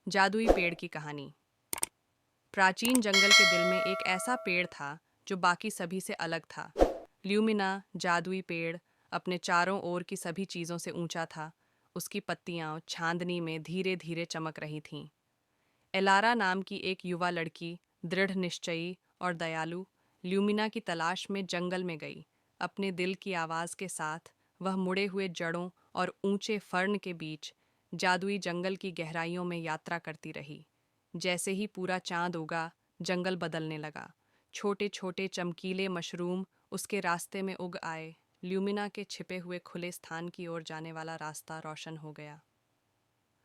जादुई पेड़ की कहानी। प्राचीन जंगल के दिल में एक ऐसा पेड़ था जो बाकी सभी से अलग था। ल्यूमिना, जादुई पेड़, अपने चारों ओर की सभी चीजों से ऊंचा था। उसकी पत्तियां चांदनी में धीरे धीरे चमक रही थीं। एलारा नाम की एक युवा लड़की, दृढ़ निश्चयी और दयालु, ल्यूमिना की तलाश में जंगल में गई। अपने दिल की आवाज के साथ वह मुड़े हुए जड़ों और ऊंचे फर्न के बीच जादुई जंगल की गहराइयों में यात्रा करती रही। जैसे ही पूरा चांद उगा, जंगल बदलने लगा। छोटे छोटे चमकीले मशरूम उसके रास्ते में उग आए। ल्यूमिना के छिपे हुए खुले स्थान की ओर जाने वाला रास्ता रोशन हो गया।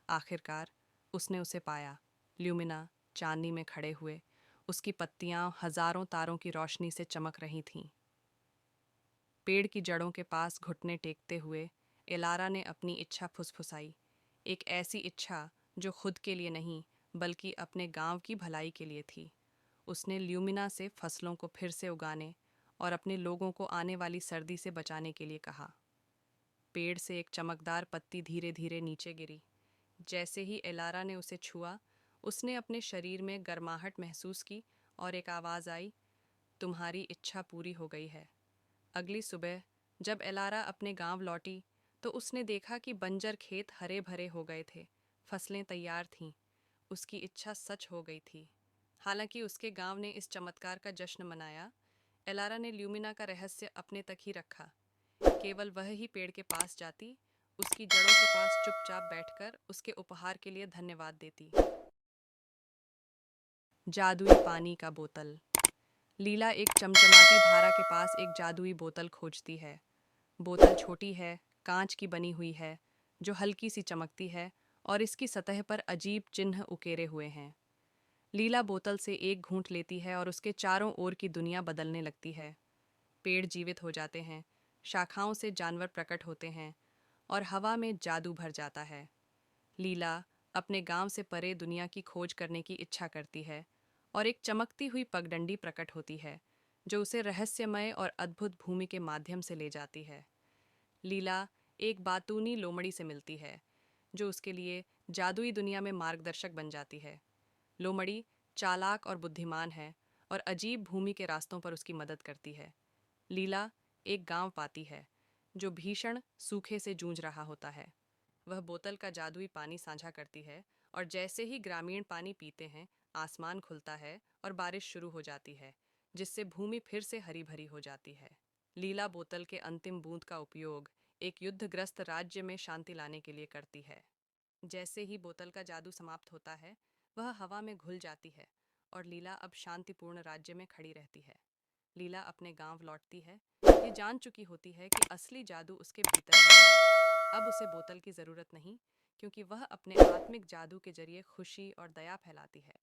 आखिरकार उसने उसे पाया। ल्यूमिना चांदनी में खड़े हुए, उसकी पत्तियां हजारों तारों की रोशनी से चमक रही थीं। पेड़ की जड़ों के पास घुटने टेकते हुए एलारा ने अपनी इच्छा फुसफुसाई। एक ऐसी इच्छा जो खुद के लिए नहीं, बल्कि अपने गांव की भलाई के लिए थी। उसने ल्यूमिना से फसलों को फिर से उगाने और अपने लोगों को आने वाली सर्दी से बचाने के लिए कहा। पेड़ से एक चमकदार पत्ती धीरे धीरे नीचे गिरी। जैसे ही एलारा ने उसे छुआ, उसने अपने शरीर में गर्माहट महसूस की और एक आवाज़ आई, तुम्हारी इच्छा पूरी हो गई है। अगली सुबह जब एलारा अपने गांव लौटी, तो उसने देखा कि बंजर खेत हरे भरे हो गए थे। फसलें तैयार थीं। उसकी इच्छा सच हो गई थी। हालांकि उसके गांव ने इस चमत्कार का जश्न मनाया, एलारा ने ल्यूमिना का रहस्य अपने तक ही रखा। केवल वह ही पेड़ के पास जाती, उसकी जड़ों के पास चुपचाप बैठकर उसके उपहार के लिए धन्यवाद देती। जादुई पानी का बोतल। लीला एक चमचमाती धारा के पास एक जादुई बोतल खोजती है। बोतल छोटी है, कांच की बनी हुई है, जो हल्की सी चमकती है और इसकी सतह पर अजीब चिन्ह उकेरे हुए हैं। लीला बोतल से एक घूंट लेती है और उसके चारों ओर की दुनिया बदलने लगती है। पेड़ जीवित हो जाते हैं, शाखाओं से जानवर प्रकट होते हैं और हवा में जादू भर जाता है। लीला अपने गांव से परे दुनिया की खोज करने की इच्छा करती है और एक चमकती हुई पगडंडी प्रकट होती है, जो उसे रहस्यमय और अद्भुत भूमि के माध्यम से ले जाती है। लीला एक बातूनी लोमड़ी से मिलती है, जो उसके लिए जादुई दुनिया में मार्गदर्शक बन जाती है। लोमड़ी चालाक और बुद्धिमान है और अजीब भूमि के रास्तों पर उसकी मदद करती है। लीला एक गांव पाती है, जो भीषण सूखे से जूझ रहा होता है। वह बोतल का जादुई पानी साझा करती है और जैसे ही ग्रामीण पानी पीते हैं, आसमान खुलता है और बारिश शुरू हो जाती है, जिससे भूमि फिर से हरी भरी हो जाती है। लीला बोतल के अंतिम बूंद का उपयोग एक युद्धग्रस्त राज्य में शांति लाने के लिए करती है। जैसे ही बोतल का जादू समाप्त होता है, वह हवा में घुल जाती है और लीला अब शांतिपूर्ण राज्य में खड़ी रहती है। लीला अपने गांव लौटती है, ये जान चुकी होती है कि असली जादू उसके भीतर है। अब उसे बोतल की जरूरत नहीं, क्योंकि वह अपने आत्मिक जादू के जरिए खुशी और दया फैलाती है।